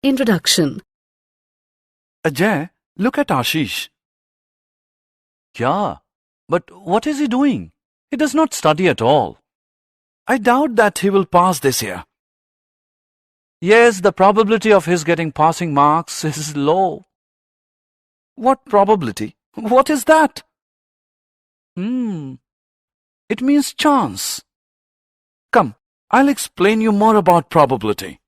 Introduction. Ajay, look at Ashish. Yeah, but what is he doing? He does not study at all. I doubt that he will pass this year. Yes, the probability of his getting passing marks is low. What probability? What is that? It means Chance. Come, I'll explain you more about probability.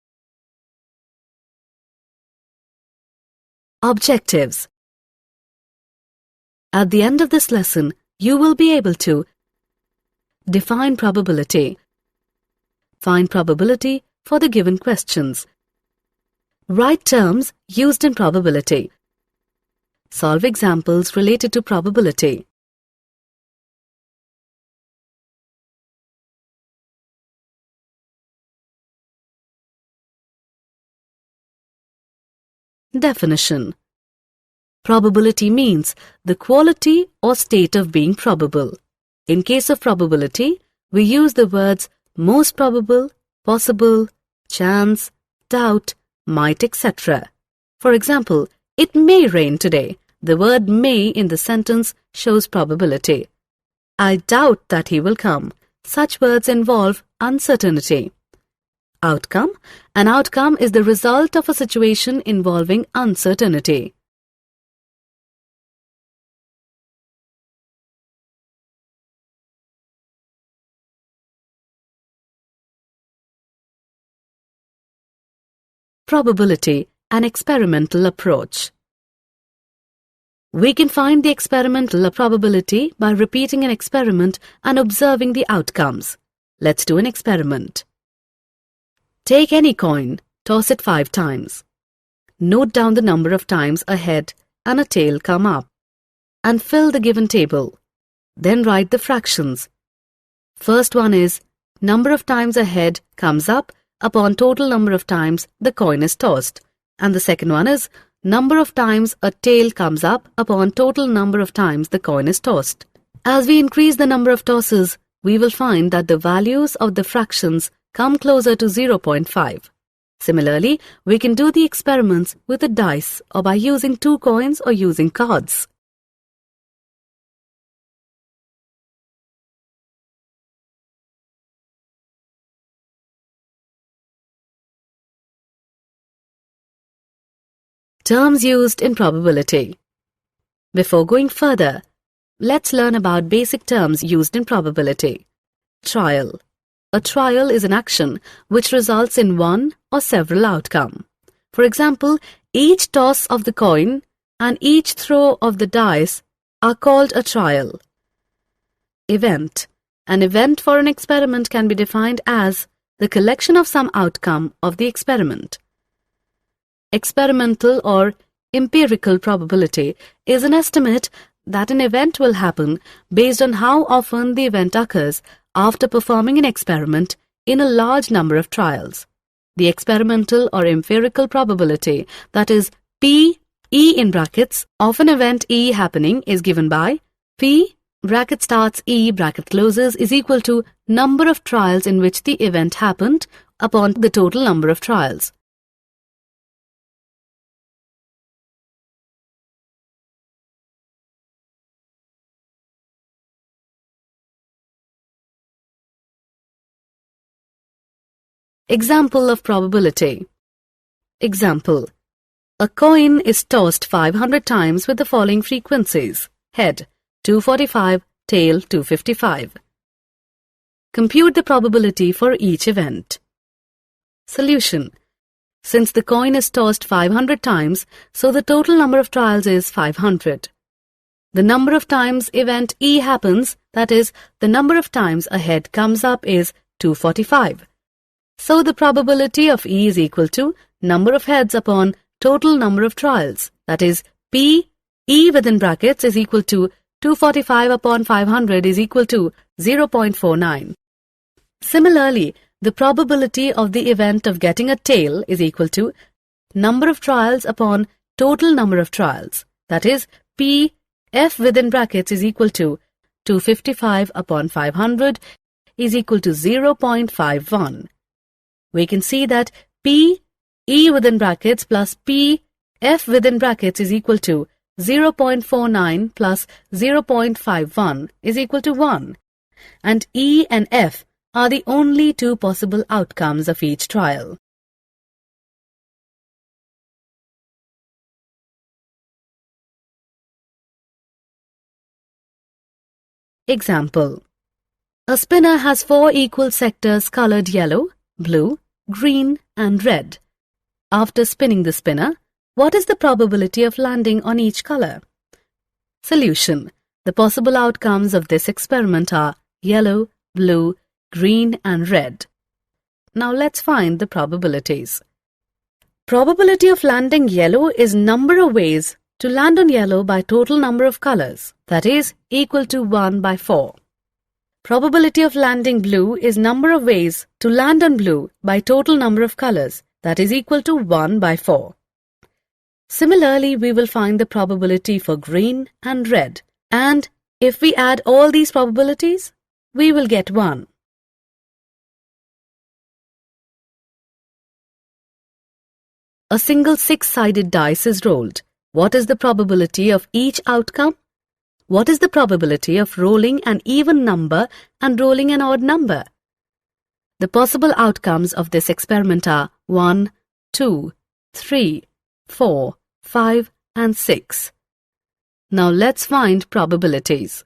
Objectives. At the end of this lesson, you will be able to define probability, find probability for the given questions, write terms used in probability, solve examples related to probability. Definition. Probability means the quality or state of being probable. In case of probability, we use the words most probable, possible, chance, doubt, might, etc. For example, it may rain today. The word may in the sentence shows probability. I doubt that he will come. Such words involve uncertainty. Outcome. An outcome is the result of a situation involving uncertainty. Probability, an experimental approach. We can find the experimental probability by repeating an experiment and observing the outcomes. Let's do an experiment. Take any coin, toss it 5 times. Note down the number of times a head and a tail come up, and fill the given table. Then write the fractions. First one is number of times a head comes up upon total number of times the coin is tossed, and the second one is number of times a tail comes up upon total number of times the coin is tossed. As we increase the number of tosses, we will find that the values of the fractions come closer to 0.5. Similarly, we can do the experiments with a dice or by using 2 coins or using cards. Terms used in probability. Before going further, let's learn about basic terms used in probability. Trial. A trial is an action which results in one or several outcomes. For example, each toss of the coin and each throw of the dice are called a trial. Event. An event for an experiment can be defined as the collection of some outcome of the experiment. Experimental or empirical probability is an estimate that an event will happen based on how often the event occurs after performing an experiment in a large number of trials. The experimental or empirical probability, that is P, E in brackets, of an event E happening is given by P, bracket starts E, bracket closes, is equal to number of trials in which the event happened upon the total number of trials. Example of probability. Example. A coin is tossed 500 times with the following frequencies. Head 245, tail 255. Compute the probability for each event. Solution. Since the coin is tossed 500 times, so the total number of trials is 500. The number of times event E happens, that is, the number of times a head comes up is 245. So the probability of E is equal to number of heads upon total number of trials, that is, P, E within brackets is equal to 245 upon 500 is equal to 0.49. Similarly, the probability of the event of getting a tail is equal to number of trials upon total number of trials, that is, P, F within brackets is equal to 255 upon 500 is equal to 0.51. We can see that P, E within brackets plus P F within brackets is equal to 0.49 plus 0.51 is equal to 1. And E and F are the only two possible outcomes of each trial. Example. A spinner has 4 equal sectors colored yellow, blue, green and red. After spinning the spinner, what is the probability of landing on each color? Solution. The possible outcomes of this experiment are yellow, blue, green and red. Now let's find the probabilities. Probability of landing yellow is number of ways to land on yellow by total number of colors, that is equal to 1 by 4. Probability of landing blue is number of ways to land on blue by total number of colors, that is equal to 1 by 4. Similarly, we will find the probability for green and red, and if we add all these probabilities, we will get 1. A single 6-sided dice is rolled. What is the probability of each outcome? What is the probability of rolling an even number and rolling an odd number? The possible outcomes of this experiment are 1, 2, 3, 4, 5 and 6. Now let's find probabilities.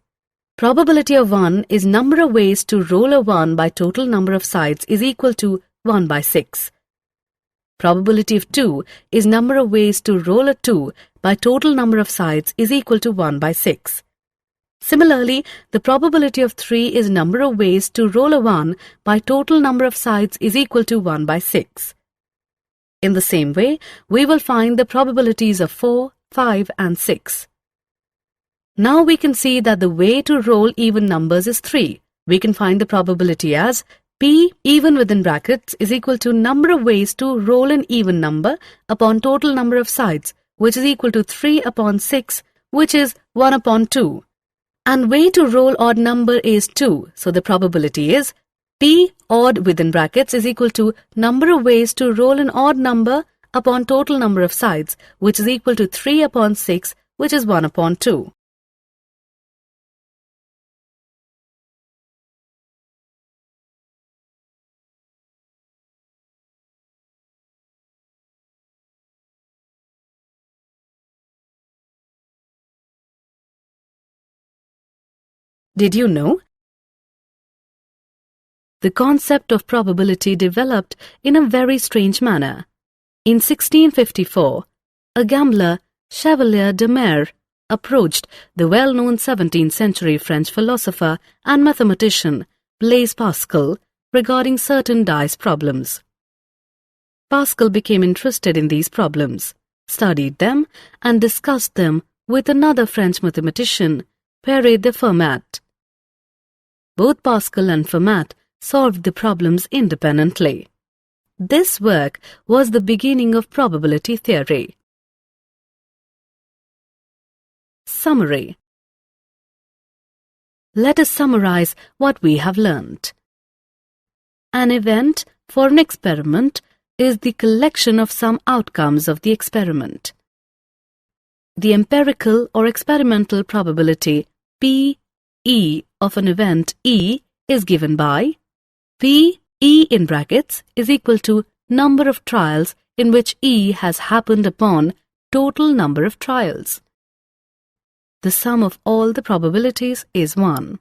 Probability of 1 is number of ways to roll a 1 by total number of sides is equal to 1 by 6. Probability of 2 is number of ways to roll a 2 by total number of sides is equal to 1 by 6. Similarly, the probability of 3 is number of ways to roll a 1 by total number of sides is equal to 1 by 6. In the same way, we will find the probabilities of 4, 5 and 6. Now we can see that the way to roll even numbers is 3. We can find the probability as P even within brackets is equal to number of ways to roll an even number upon total number of sides, which is equal to 3 upon 6, which is 1 upon 2. And way to roll odd number is 2, so the probability is P odd within brackets is equal to number of ways to roll an odd number upon total number of sides, which is equal to 3 upon 6, which is 1 upon 2. Did you know? The concept of probability developed in a very strange manner. In 1654, a gambler, Chevalier de Mere, approached the well-known 17th century French philosopher and mathematician Blaise Pascal regarding certain dice problems. Pascal became interested in these problems, studied them, and discussed them with another French mathematician, Pierre de Fermat. Both Pascal and Fermat solved the problems independently. This work was the beginning of probability theory. Summary. Let us summarize what we have learnt. An event for an experiment is the collection of some outcomes of the experiment. The empirical or experimental probability P(E) of an event E is given by P E in brackets is equal to number of trials in which E has happened upon total number of trials. The sum of all the probabilities is 1.